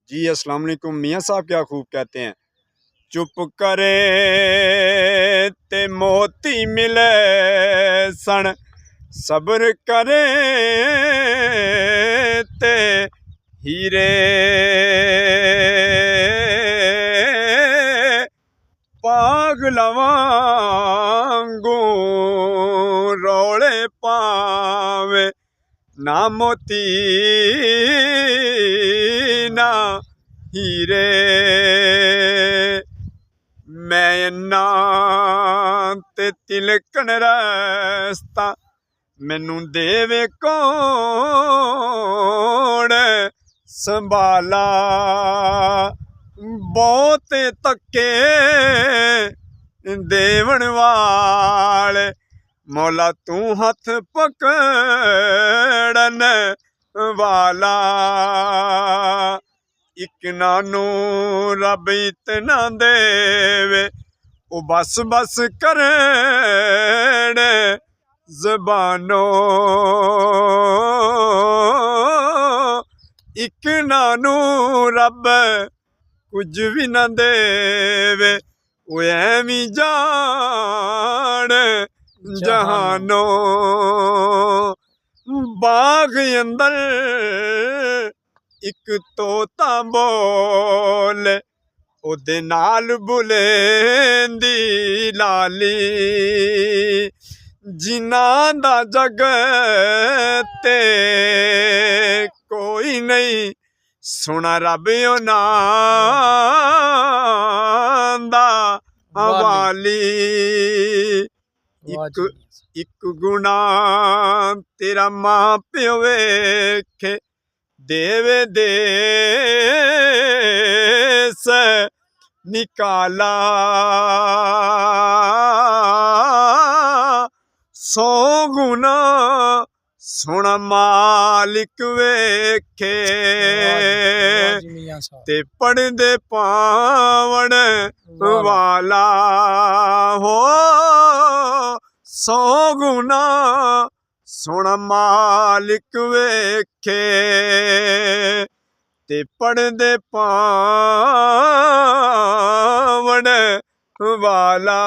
जी अस्सलाम वालेकुम। मियाँ साहब क्या खूब कहते हैं, चुप करे ते मोती मिले सन, सब्र करे ते हीरे। पागल वांगू रौले पावे ना मोती ना हीरे। मैं ना ते तिलकन रस्ता मैनू देवे कौन संभाला। बहुत तके देवन वाले मौला तू हथ पकड़न वाला। एक नानू रब इतना देवे ओ बस बस करन ज़बानों। एक नानू रब कुछ भी ना देवे ओ ऐवी जान जहानों। बाग अंदर एक तोता बोले ओदे नाल बुलेंदी लाली। जिन्हां दा जग ते कोई नहीं सुना रब उन्हां दा वाली। एक गुना तेरा मां प्यो वेखे देवे देस निकाला। 100 गुना सोना मालिक वेखे ते पढ़दे पावन वाला हो। 100 गुना सोना मालिक वेखे ते पढ़दे पावन वाला।